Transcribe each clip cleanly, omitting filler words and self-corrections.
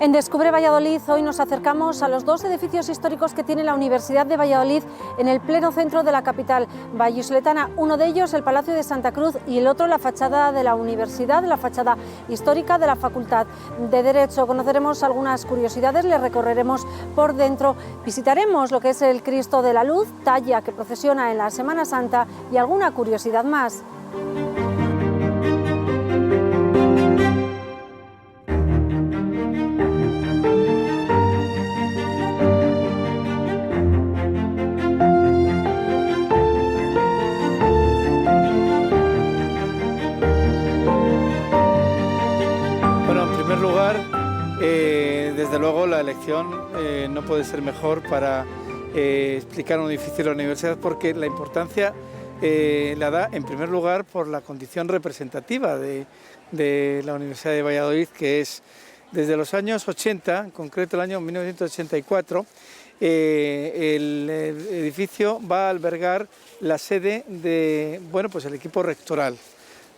En Descubre Valladolid hoy nos acercamos a los dos edificios históricos que tiene la Universidad de Valladolid en el pleno centro de la capital vallisoletana. Uno de ellos el Palacio de Santa Cruz y el otro la fachada de la Universidad, la fachada histórica de la Facultad de Derecho. Conoceremos algunas curiosidades, le recorreremos por dentro, visitaremos lo que es el Cristo de la Luz, talla que procesiona en la Semana Santa y alguna curiosidad más. Desde luego la elección no puede ser mejor para explicar un edificio de la universidad, porque la importancia la da en primer lugar por la condición representativa de la Universidad de Valladolid, que es desde los años 80, en concreto el año 1984, el edificio va a albergar la sede de, pues el equipo rectoral,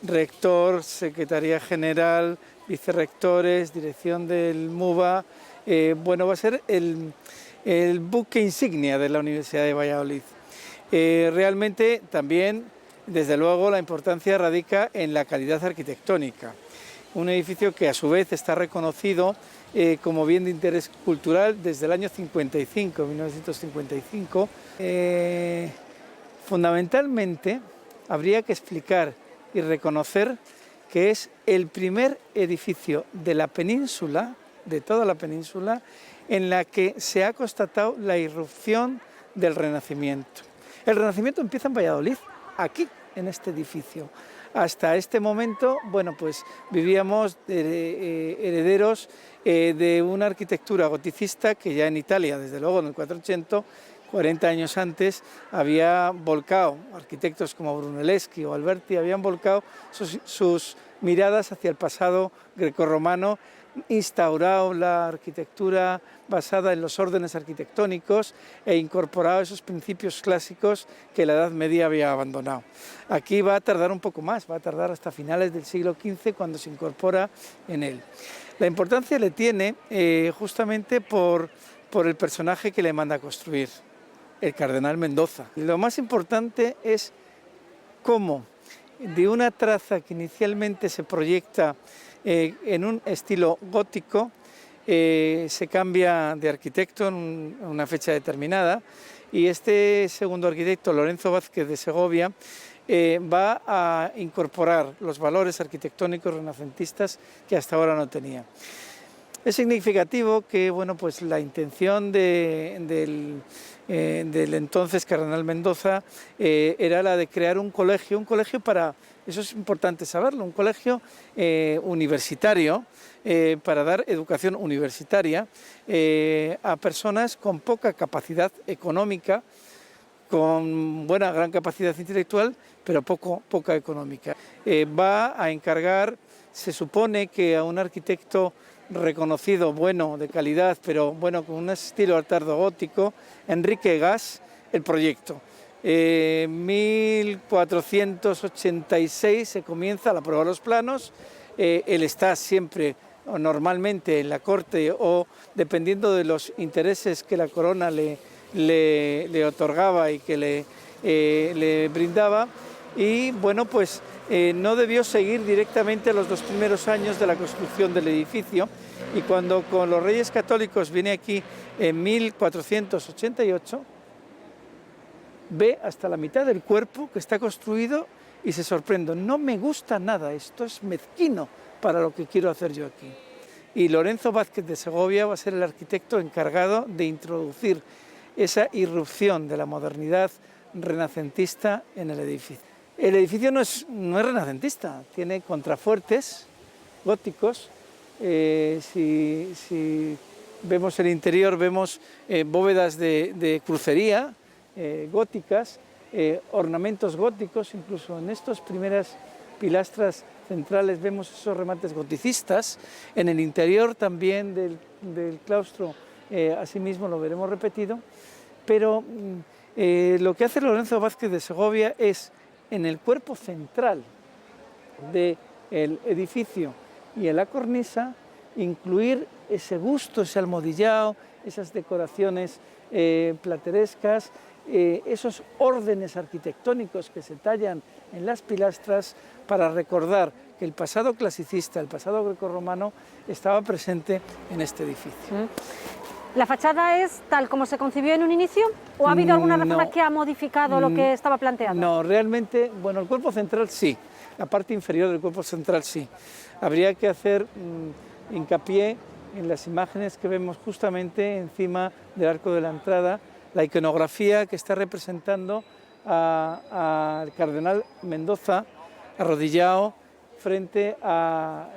rector, secretaría general, vicerrectores, dirección del MUVA. Va a ser el buque insignia de la Universidad de Valladolid. Realmente también, desde luego, la importancia radica en la calidad arquitectónica. Un edificio que a su vez está reconocido como bien de interés cultural desde el año 1955. Fundamentalmente, habría que explicar y reconocer que es el primer edificio de la península, de toda la península, en la que se ha constatado la irrupción del Renacimiento. El Renacimiento empieza en Valladolid, aquí, en este edificio. Hasta este momento, vivíamos herederos de una arquitectura goticista que ya en Italia, desde luego en el 480, 40 años antes, había volcado, arquitectos como Brunelleschi o Alberti habían volcado sus miradas hacia el pasado grecorromano, instaurado la arquitectura basada en los órdenes arquitectónicos e incorporado esos principios clásicos que la Edad Media había abandonado. Aquí va a tardar un poco más, va a tardar hasta finales del siglo XV cuando se incorpora en él. La importancia le tiene justamente por el personaje que le manda a construir, el cardenal Mendoza. Lo más importante es cómo de una traza que inicialmente se proyecta en un estilo gótico, se cambia de arquitecto en una fecha determinada, y este segundo arquitecto, Lorenzo Vázquez de Segovia, va a incorporar los valores arquitectónicos renacentistas que hasta ahora no tenía. Es significativo que la intención del entonces cardenal Mendoza era la de crear un colegio para, eso es importante saberlo, un colegio universitario para dar educación universitaria a personas con poca capacidad económica, con gran capacidad intelectual, pero poca económica. Va a encargar, se supone que a un arquitecto reconocido, de calidad, pero con un estilo tardogótico, Enrique Gas, el proyecto. 1486 se comienza a aprobar los planos, él está siempre o normalmente en la corte o dependiendo de los intereses que la corona le otorgaba y que le brindaba, y no debió seguir directamente los 2 primeros años de la construcción del edificio, y cuando con los Reyes Católicos viene aquí en 1488, ve hasta la mitad del cuerpo que está construido y se sorprende. No me gusta nada, esto es mezquino para lo que quiero hacer yo aquí. Y Lorenzo Vázquez de Segovia va a ser el arquitecto encargado de introducir esa irrupción de la modernidad renacentista en el edificio. El edificio no es renacentista, tiene contrafuertes góticos. Si vemos el interior, vemos bóvedas de crucería góticas, ornamentos góticos, incluso en estas primeras pilastras centrales vemos esos remates goticistas. En el interior también del claustro, asimismo lo veremos repetido, pero lo que hace Lorenzo Vázquez de Segovia es, en el cuerpo central del edificio y en la cornisa, incluir ese gusto, ese almohadillado, esas decoraciones platerescas, esos órdenes arquitectónicos que se tallan en las pilastras para recordar que el pasado clasicista, el pasado grecorromano, estaba presente en este edificio. ¿La fachada es tal como se concibió en un inicio o ha habido alguna reforma que ha modificado lo que estaba planteado? No, realmente, bueno, el cuerpo central sí, la parte inferior del cuerpo central sí. Habría que hacer hincapié en las imágenes que vemos justamente encima del arco de la entrada, la iconografía que está representando al cardenal Mendoza arrodillado frente a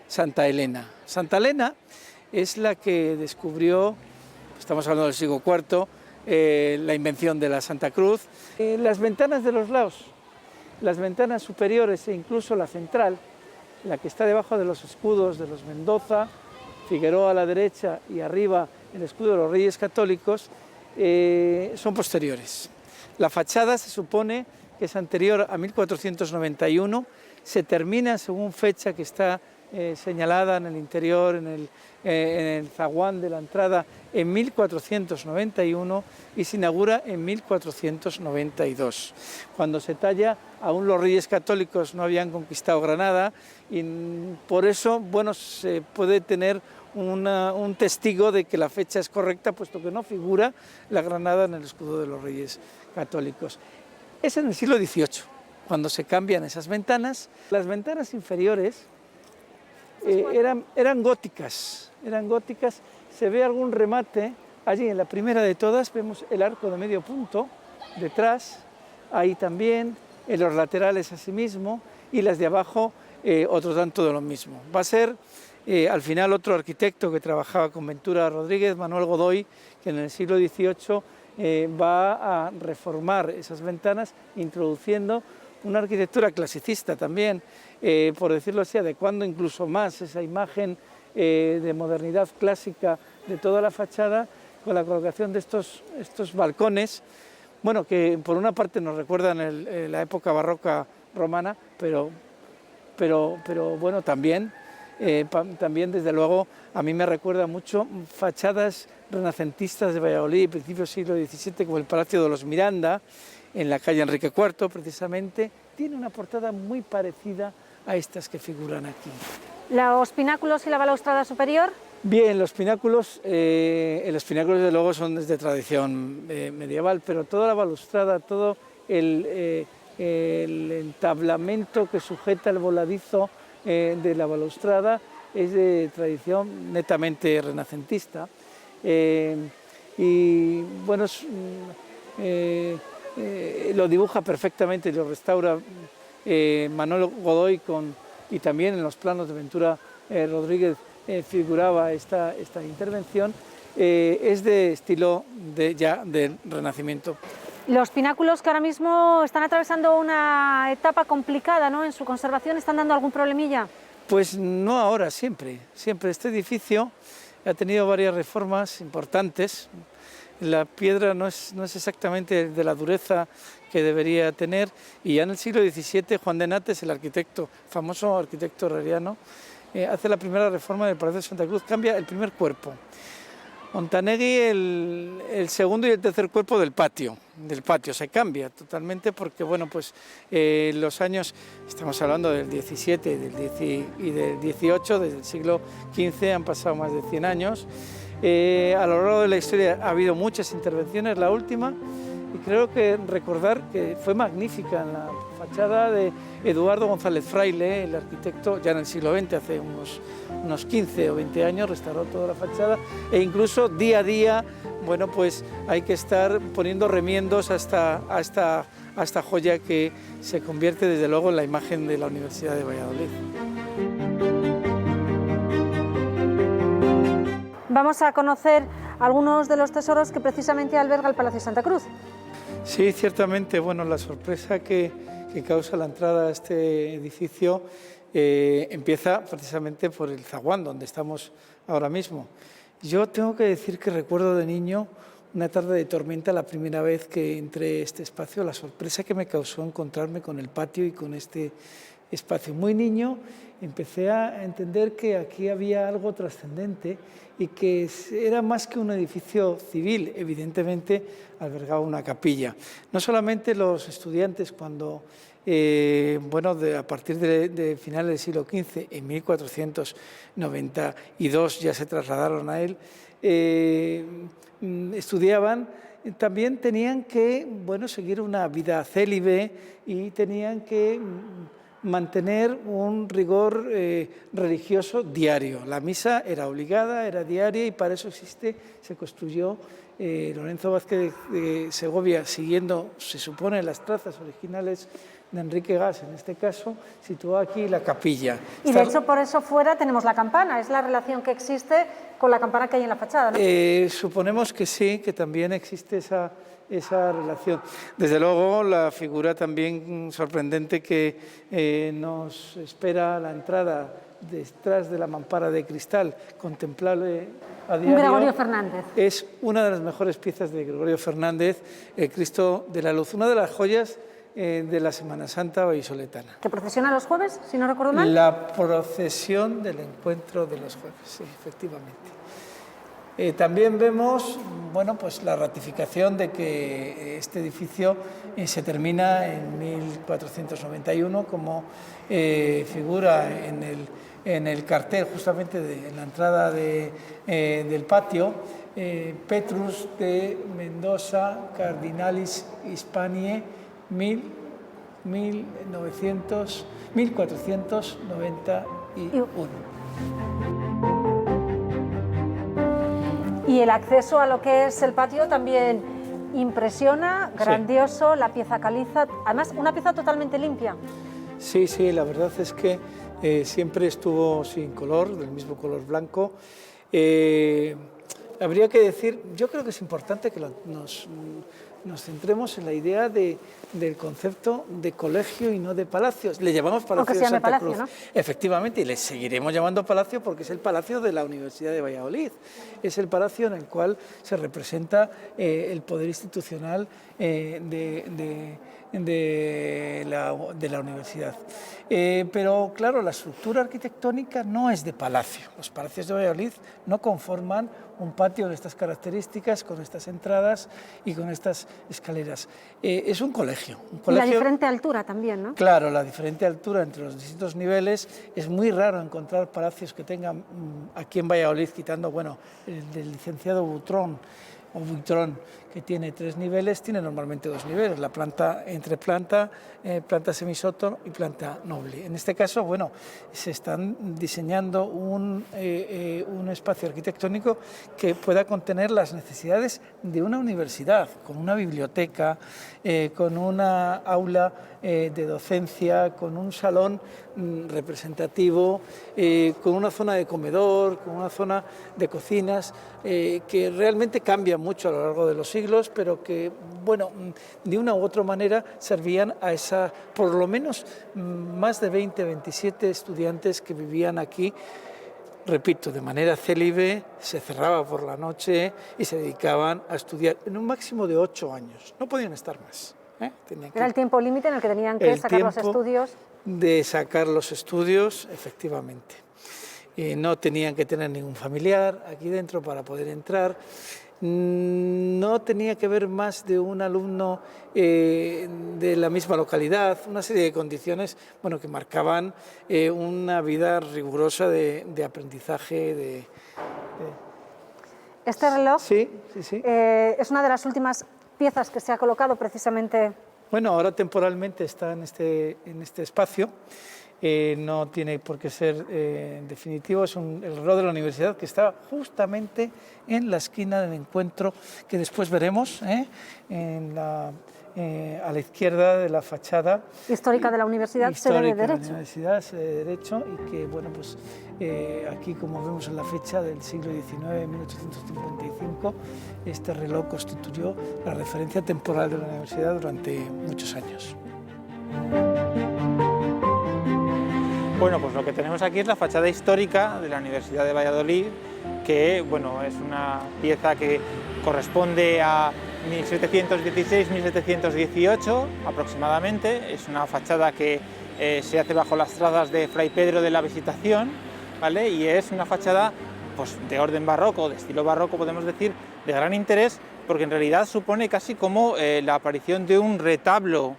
Santa Elena. Santa Elena es la que descubrió, estamos hablando del siglo IV, la invención de la Santa Cruz. Las ventanas de los lados, las ventanas superiores e incluso la central, la que está debajo de los escudos de los Mendoza, Figueroa a la derecha y arriba el escudo de los Reyes Católicos, son posteriores. La fachada se supone que es anterior a 1491, se termina según fecha que está señalada en el interior, en el zaguán de la entrada, en 1491 y se inaugura en 1492. Cuando se talla, aún los Reyes Católicos no habían conquistado Granada y por eso, bueno, se puede tener un testigo de que la fecha es correcta, puesto que no figura la Granada en el escudo de los Reyes Católicos. Es en el siglo XVIII, cuando se cambian esas ventanas. Las ventanas inferiores eran góticas, se ve algún remate, allí en la primera de todas vemos el arco de medio punto, detrás, ahí también, en los laterales asimismo, y las de abajo otro tanto de lo mismo. Va a ser al final otro arquitecto que trabajaba con Ventura Rodríguez, Manuel Godoy, que en el siglo XVIII va a reformar esas ventanas, introduciendo una arquitectura clasicista también, por decirlo así, adecuando incluso más esa imagen de modernidad clásica de toda la fachada, con la colocación de estos balcones, bueno, que por una parte nos recuerdan la época barroca romana, pero bueno, también desde luego a mí me recuerda mucho fachadas renacentistas de Valladolid, principios del siglo XVII, como el Palacio de los Miranda, en la calle Enrique IV precisamente. Tiene una portada muy parecida a estas que figuran aquí. ¿Los pináculos y la balaustrada superior? Bien, los pináculos desde luego son de tradición medieval, pero toda la balaustrada, todo el entablamento que sujeta el voladizo de la balaustrada es de tradición netamente renacentista. Y bueno, lo dibuja perfectamente y lo restaura Manuel Godoy y también en los planos de Ventura Rodríguez figuraba esta intervención. Es de estilo del Renacimiento. Los pináculos que ahora mismo están atravesando una etapa complicada, ¿no? En su conservación, ¿están dando algún problemilla? Pues no ahora, siempre. Este edificio ha tenido varias reformas importantes. La piedra no es exactamente de la dureza que debería tener, y ya en el siglo XVII Juan de Nates, el arquitecto, famoso arquitecto herreriano, hace la primera reforma del Palacio de Santa Cruz, cambia el primer cuerpo. Montanegui el segundo y el tercer cuerpo del patio se cambia totalmente porque, bueno, pues los años, estamos hablando del 17 y del 18, desde el siglo XV han pasado más de 100 años. A lo largo de la historia ha habido muchas intervenciones, la última y creo que recordar que fue magnífica en la fachada de Eduardo González Fraile, el arquitecto, ya en el siglo XX, hace unos 15 o 20 años, restauró toda la fachada, e incluso día a día, bueno, pues hay que estar poniendo remiendos a esta joya que se convierte desde luego en la imagen de la Universidad de Valladolid. Vamos a conocer algunos de los tesoros que precisamente alberga el Palacio de Santa Cruz. Sí, ciertamente, bueno, la sorpresa que causa la entrada a este edificio empieza precisamente por el zaguán, donde estamos ahora mismo. Yo tengo que decir que recuerdo de niño una tarde de tormenta, la primera vez que entré a este espacio, la sorpresa que me causó encontrarme con el patio y con este espacio. Muy niño empecé a entender que aquí había algo trascendente y que era más que un edificio civil, evidentemente albergaba una capilla. No solamente los estudiantes cuando, a partir de finales del siglo XV, en 1492 ya se trasladaron a él, estudiaban, también tenían que seguir una vida célibe y tenían que mantener un rigor religioso diario. La misa era obligada, era diaria y para eso se construyó Lorenzo Vázquez de Segovia, siguiendo, se supone, las trazas originales de Enrique Gas, en este caso, situó aquí la capilla. Y de hecho por eso fuera tenemos la campana, es la relación que existe con la campana que hay en la fachada, ¿no? Suponemos que sí, que también existe esa relación. Desde luego, la figura también sorprendente que nos espera a la entrada detrás de la mampara de cristal, contemplable a diario. Un Gregorio Fernández. Es una de las mejores piezas de Gregorio Fernández, el Cristo de la Luz, una de las joyas de la Semana Santa vallisoletana. ¿Que procesiona los jueves, si no recuerdo mal? La procesión del encuentro de los jueves, sí, efectivamente. También vemos la ratificación de que este edificio se termina en 1491, como figura en el cartel justamente en la entrada del patio, Petrus de Mendoza Cardinalis Hispaniae 1491. Y el acceso a lo que es el patio también impresiona, grandioso, sí. La pieza caliza, además una pieza totalmente limpia. Sí, la verdad es que siempre estuvo sin color, del mismo color blanco. Habría que decir, yo creo que es importante que nos centremos en la idea del concepto de colegio y no de palacios. Le llamamos Palacio de Santa Palacio, Cruz, ¿no? Efectivamente, y le seguiremos llamando Palacio porque es el Palacio de la Universidad de Valladolid. Es el palacio en el cual se representa el poder institucional de la universidad. Pero claro, la estructura arquitectónica no es de palacio. Los palacios de Valladolid no conforman un patio de estas características, con estas entradas y con estas escaleras. Es un colegio. Y la diferente altura también, ¿no? Claro, la diferente altura entre los distintos niveles. Es muy raro encontrar palacios que tengan aquí en Valladolid, quitando, el del licenciado Butrón, que tiene 3 niveles, tiene normalmente 2 niveles, la planta entreplanta, planta semisótano y planta noble. En este caso, se están diseñando un espacio arquitectónico que pueda contener las necesidades de una universidad, con una biblioteca, con una aula de docencia, con un salón representativo, con una zona de comedor, con una zona de cocinas, que realmente cambian mucho a lo largo de los siglos, pero que, de una u otra manera servían a por lo menos más de 20, 27 estudiantes que vivían aquí, repito, de manera célibe, se cerraba por la noche y se dedicaban a estudiar en un máximo de 8 años, no podían estar más. Era el tiempo límite en el que tenían que sacar los estudios. De sacar los estudios, efectivamente. No tenían que tener ningún familiar aquí dentro para poder entrar. No tenía que ver más de un alumno de la misma localidad, una serie de condiciones que marcaban una vida rigurosa de aprendizaje. Este reloj sí. Es una de las últimas piezas que se ha colocado precisamente? Bueno, ahora temporalmente está en este espacio. No tiene por qué ser definitivo, es el reloj de la universidad que está justamente en la esquina del encuentro que después veremos a la izquierda de la fachada histórica de la Universidad, sede de Derecho. La Universidad, sede de Derecho, y que, bueno, pues aquí, como vemos en la fecha del siglo XIX, 1855, este reloj constituyó la referencia temporal de la universidad durante muchos años. Bueno, pues lo que tenemos aquí es la fachada histórica de la Universidad de Valladolid, que bueno, es una pieza que corresponde a 1716-1718 aproximadamente. Es una fachada que se hace bajo las trazas de Fray Pedro de la Visitación, ¿vale? Y es una fachada pues, de orden barroco, de estilo barroco podemos decir, de gran interés, porque en realidad supone casi como la aparición de un retablo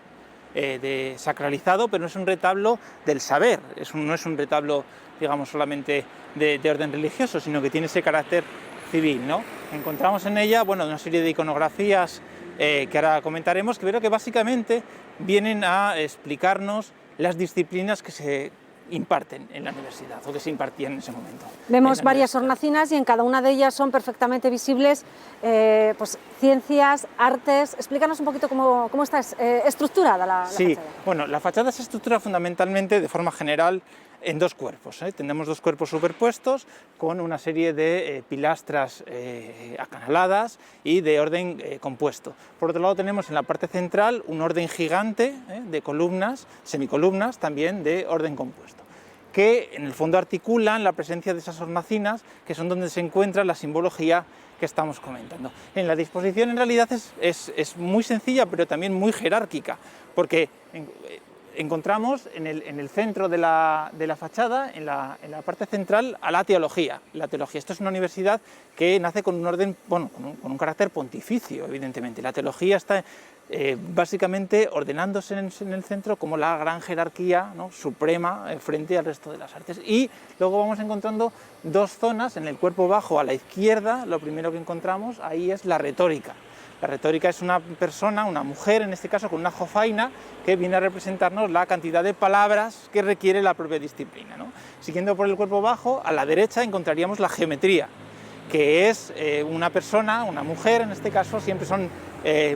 sacralizado, pero no es un retablo del saber, no es un retablo, digamos, solamente de orden religioso, sino que tiene ese carácter civil, ¿no? Encontramos en ella, bueno, una serie de iconografías que ahora comentaremos, que creo que básicamente vienen a explicarnos las disciplinas que se imparten en la universidad, o que se impartían en ese momento. Vemos varias hornacinas y en cada una de ellas son perfectamente visibles pues, ciencias, artes. Explícanos un poquito cómo está estructurada la fachada. Bueno, la fachada se estructura fundamentalmente, de forma general, en dos cuerpos. Tenemos dos cuerpos superpuestos con una serie de pilastras acanaladas y de orden compuesto. Por otro lado tenemos en la parte central un orden gigante de columnas, semicolumnas también de orden compuesto, que en el fondo articulan la presencia de esas hornacinas, que son donde se encuentra la simbología que estamos comentando. En la disposición en realidad es muy sencilla, pero también muy jerárquica, porque encontramos en el centro de la fachada, en la parte central, a la teología. La teología, esto es una universidad que nace con un orden, bueno, con un carácter pontificio, evidentemente. La teología está básicamente ordenándose en el centro como la gran jerarquía, ¿no?, suprema frente al resto de las artes. Y luego vamos encontrando dos zonas en el cuerpo bajo a la izquierda. Lo primero que encontramos ahí es la retórica. La retórica es una persona, una mujer en este caso, con una jofaina que viene a representarnos la cantidad de palabras que requiere la propia disciplina, ¿no? Siguiendo por el cuerpo bajo, a la derecha encontraríamos la geometría, que es una persona, una mujer en este caso, siempre son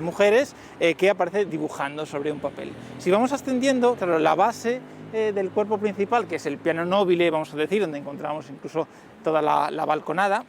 mujeres, que aparece dibujando sobre un papel. Si vamos ascendiendo, claro, la base del cuerpo principal, que es el piano nobile, vamos a decir, donde encontramos incluso toda la balconada,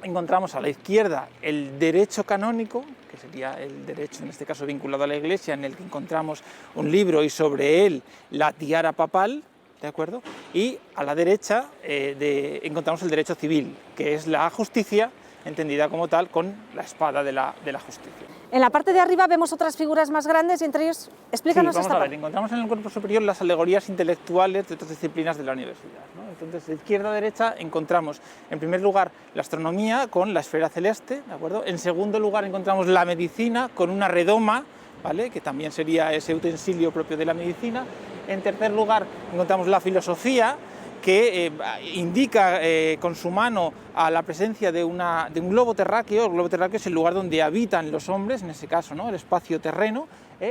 encontramos a la izquierda el derecho canónico, que sería el derecho en este caso vinculado a la Iglesia, en el que encontramos un libro y sobre él la tiara papal, ¿de acuerdo? Y a la derecha encontramos el derecho civil, que es la justicia entendida como tal, con la espada de la justicia. En la parte de arriba vemos otras figuras más grandes y entre ellos, explícanos vamos esta a ver, parte. encontramos en el cuerpo superior las alegorías intelectuales de otras disciplinas de la universidad, ¿no? Entonces, de izquierda a derecha encontramos, en primer lugar, la astronomía con la esfera celeste, ¿de acuerdo? En segundo lugar encontramos la medicina con una redoma, ¿vale?, que también sería ese utensilio propio de la medicina. En tercer lugar encontramos la filosofía, que indica con su mano a la presencia de un globo terráqueo. El globo terráqueo es el lugar donde habitan los hombres, en ese caso, ¿no?, el espacio terreno,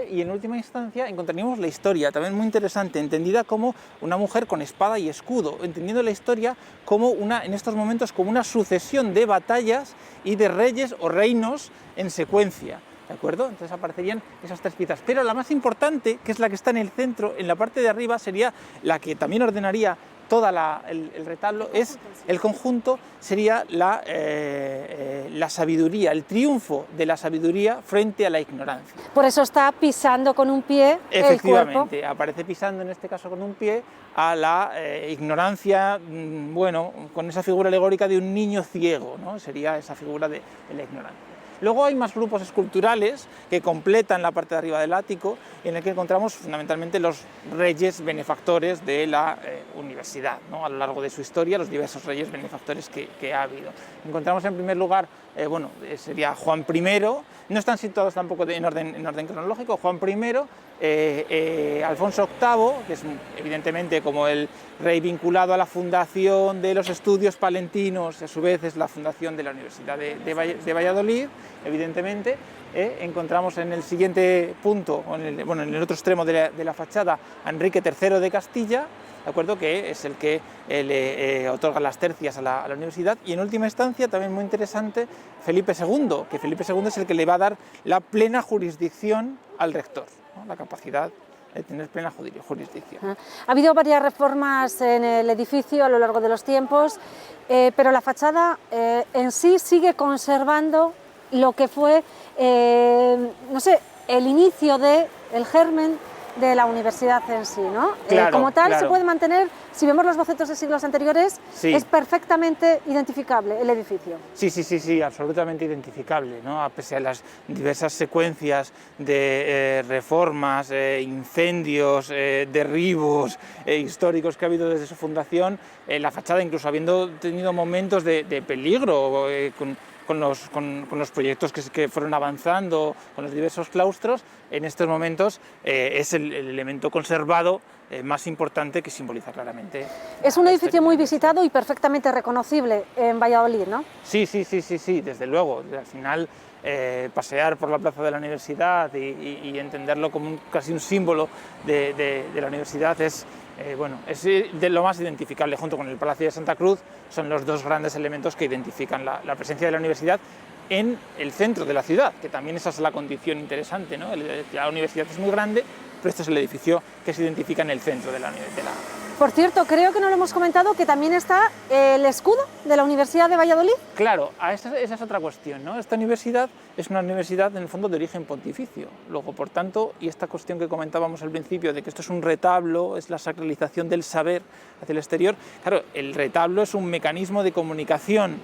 y en última instancia encontraríamos la historia, también muy interesante, entendida como una mujer con espada y escudo, entendiendo la historia como en estos momentos como una sucesión de batallas y de reyes o reinos en secuencia. ¿De acuerdo? Entonces aparecerían esas tres piezas. Pero la más importante, que es la que está en el centro, en la parte de arriba, sería la que también ordenaría todo el retablo, es el conjunto, sería la sabiduría, el triunfo de la sabiduría frente a la ignorancia. Por eso está pisando con un pie el cuerpo. Efectivamente, aparece pisando en este caso con un pie a la ignorancia, bueno, con esa figura alegórica de un niño ciego, ¿no? Sería esa figura de la ignorancia. Luego hay más grupos esculturales que completan la parte de arriba del ático, en el que encontramos fundamentalmente los reyes benefactores de la universidad, ¿no?, a lo largo de su historia, los diversos reyes benefactores que ha habido. Encontramos en primer lugar, sería Juan I, no están situados tampoco en orden cronológico, Juan I, Alfonso VIII, que es evidentemente como el rey vinculado a la fundación de los estudios palentinos, a su vez es la fundación de la Universidad de Valladolid, evidentemente. Encontramos en el siguiente punto, en el otro extremo de la fachada, a Enrique III de Castilla, ¿de acuerdo?, que es el que le otorga las tercias a la universidad, y en última instancia, también muy interesante, Felipe II, que Felipe II es el que le va a dar la plena jurisdicción al rector, ¿no?, la capacidad de tener plena jurisdicción. Ha habido varias reformas en el edificio a lo largo de los tiempos, pero la fachada en sí sigue conservando lo que fue, no sé, el inicio el germen de la universidad en sí, ¿no? Claro, como tal, claro. Se puede mantener, si vemos los bocetos de siglos anteriores, sí, es perfectamente identificable el edificio. Sí, absolutamente identificable, ¿no? A pesar de las diversas secuencias de reformas, incendios, derribos históricos que ha habido desde su fundación, la fachada, incluso habiendo tenido momentos de peligro, con los proyectos que fueron avanzando, con los diversos claustros, en estos momentos es el elemento conservado más importante que simboliza claramente. Es un edificio muy visitado y perfectamente reconocible en Valladolid, ¿no? Sí, desde luego. Al final, pasear por la plaza de la universidad y entenderlo como casi un símbolo de la universidad es de lo más identificable, junto con el Palacio de Santa Cruz. Son los dos grandes elementos que identifican la presencia de la universidad en el centro de la ciudad, que también esa es la condición interesante, ¿no? La universidad es muy grande, pero este es el edificio que se identifica en el centro de la universidad. Por cierto, creo que no lo hemos comentado, que también está el escudo de la Universidad de Valladolid. Claro, esa es otra cuestión, ¿no? Esta universidad es una universidad, en el fondo, de origen pontificio. Luego, por tanto, y esta cuestión que comentábamos al principio, de que esto es un retablo, es la sacralización del saber hacia el exterior, claro, el retablo es un mecanismo de comunicación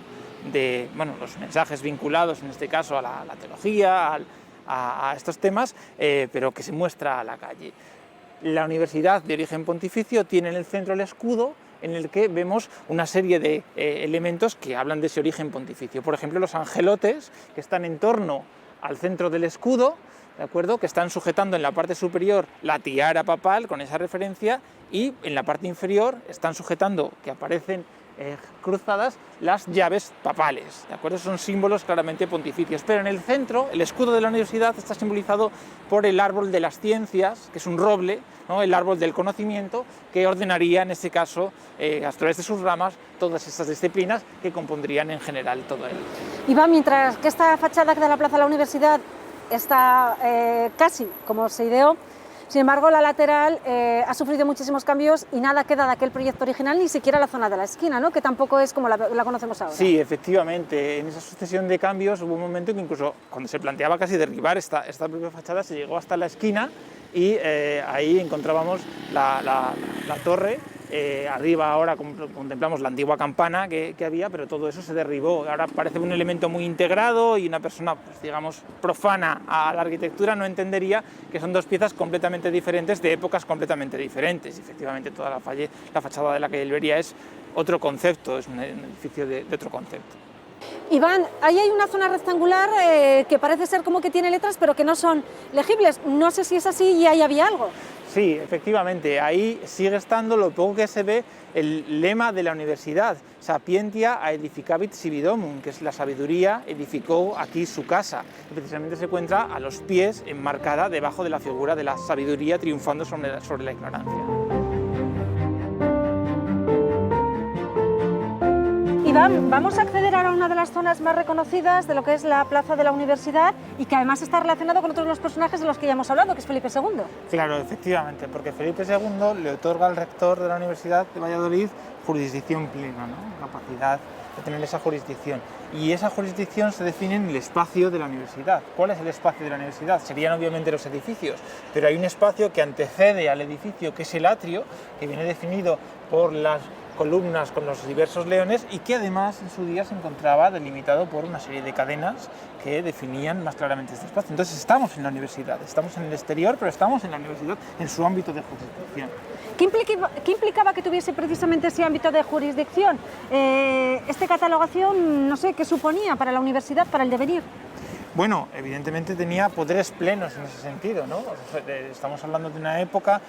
de los mensajes vinculados, en este caso, a la teología, a estos temas, pero que se muestra a la calle. La universidad de origen pontificio tiene en el centro el escudo, en el que vemos una serie de elementos que hablan de ese origen pontificio. Por ejemplo, los angelotes, que están en torno al centro del escudo, ¿de acuerdo?, que están sujetando en la parte superior la tiara papal, con esa referencia, y en la parte inferior están sujetando, que aparecen cruzadas, las llaves papales, ¿de acuerdo? Son símbolos claramente pontificios, pero en el centro, el escudo de la universidad está simbolizado por el árbol de las ciencias, que es un roble, ¿no?, el árbol del conocimiento, que ordenaría, en este caso, a través de sus ramas, todas estas disciplinas que compondrían en general todo el... Iván, mientras que esta fachada que da la plaza a la universidad está casi como se ideó, sin embargo, la lateral ha sufrido muchísimos cambios y nada queda de aquel proyecto original, ni siquiera la zona de la esquina, ¿no?, que tampoco es como la conocemos ahora. Sí, efectivamente, en esa sucesión de cambios hubo un momento que incluso cuando se planteaba casi derribar esta propia fachada, se llegó hasta la esquina y ahí encontrábamos la torre. Arriba ahora contemplamos la antigua campana que había, pero todo eso se derribó. Ahora parece un elemento muy integrado y una persona, pues, digamos, profana a la arquitectura no entendería que son dos piezas completamente diferentes, de épocas completamente diferentes. Y efectivamente, toda la fachada de la calle Iberia es otro concepto, es un edificio de otro concepto. Iván, ahí hay una zona rectangular que parece ser como que tiene letras, pero que no son legibles. No sé si es así y ahí había algo. Sí, efectivamente, ahí sigue estando lo poco que se ve el lema de la universidad, Sapientia aedificavit sibi domum, que es la sabiduría edificó aquí su casa. Y precisamente se encuentra a los pies, enmarcada debajo de la figura de la sabiduría triunfando sobre la ignorancia. Iván, vamos a acceder ahora a una de las zonas más reconocidas de lo que es la plaza de la universidad y que además está relacionado con otros de los personajes de los que ya hemos hablado, que es Felipe II. Claro, efectivamente, porque Felipe II le otorga al rector de la Universidad de Valladolid jurisdicción plena, ¿no?, capacidad de tener esa jurisdicción. Y esa jurisdicción se define en el espacio de la universidad. ¿Cuál es el espacio de la universidad? Serían obviamente los edificios, pero hay un espacio que antecede al edificio, que es el atrio, que viene definido por las columnas con los diversos leones y que además en su día se encontraba delimitado por una serie de cadenas que definían más claramente este espacio. Entonces estamos en la universidad, estamos en el exterior, pero estamos en la universidad en su ámbito de jurisdicción. ¿Qué implicaba que tuviese precisamente ese ámbito de jurisdicción? Esta catalogación, no sé, ¿qué suponía para la universidad, para el devenir? Bueno, evidentemente tenía poderes plenos en ese sentido, ¿no? Estamos hablando de una época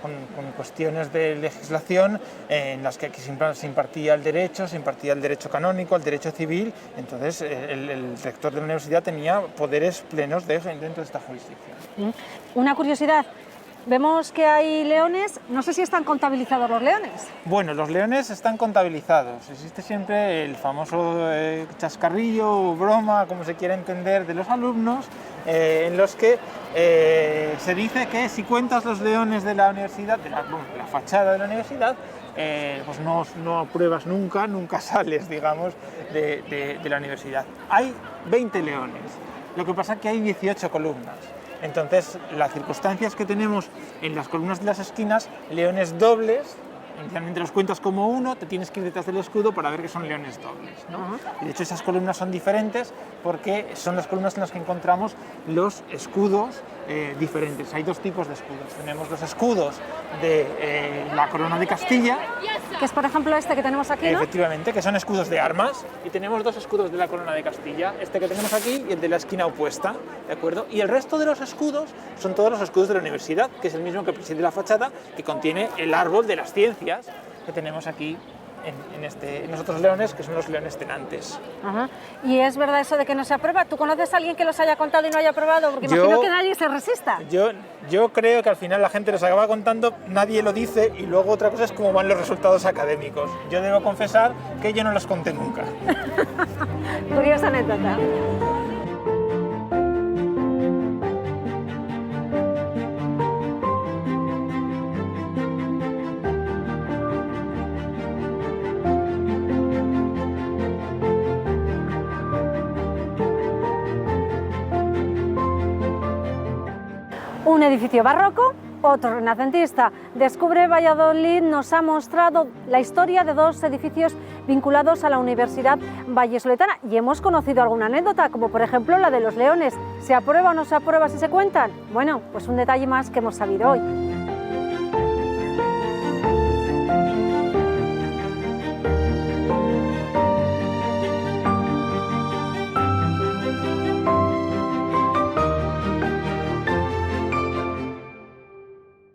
con cuestiones de legislación en las que aquí se impartía el derecho canónico, el derecho civil. Entonces el rector de la universidad tenía poderes plenos dentro de esta jurisdicción. Una curiosidad. Vemos que hay leones, no sé si están contabilizados los leones. Bueno, los leones están contabilizados. Existe siempre el famoso chascarrillo o broma, como se quiera entender, de los alumnos, en los que se dice que si cuentas los leones de la universidad, de la fachada de la universidad, pues no apruebas nunca sales, digamos, de la universidad. Hay 20 leones, lo que pasa es que hay 18 columnas. Entonces, las circunstancias que tenemos en las columnas de las esquinas, leones dobles, inicialmente los cuentas como uno, te tienes que ir detrás del escudo para ver que son leones dobles, ¿no? Y de hecho esas columnas son diferentes porque son las columnas en las que encontramos los escudos diferentes. Hay dos tipos de escudos. Tenemos los escudos de la corona de Castilla, que es por ejemplo este que tenemos aquí, ¿no? Efectivamente, que son escudos de armas, y tenemos dos escudos de la corona de Castilla, este que tenemos aquí y el de la esquina opuesta, ¿de acuerdo? Y el resto de los escudos son todos los escudos de la universidad, que es el mismo que preside la fachada, que contiene el árbol de las ciencias que tenemos aquí en los otros leones, que son los leones tenantes. Ajá. ¿Y es verdad eso de que no se aprueba? ¿Tú conoces a alguien que los haya contado y no haya aprobado? Porque imagino que nadie se resista. Yo creo que al final la gente los acaba contando, nadie lo dice, y luego otra cosa es cómo van los resultados académicos. Yo debo confesar que yo no los conté nunca. Curiosa anécdota. Un edificio barroco, otro renacentista. Descubre Valladolid nos ha mostrado la historia de dos edificios vinculados a la Universidad Vallisoletana y hemos conocido alguna anécdota, como por ejemplo la de los leones. ¿Se aprueba o no se aprueba si se cuentan? Bueno, pues un detalle más que hemos sabido hoy.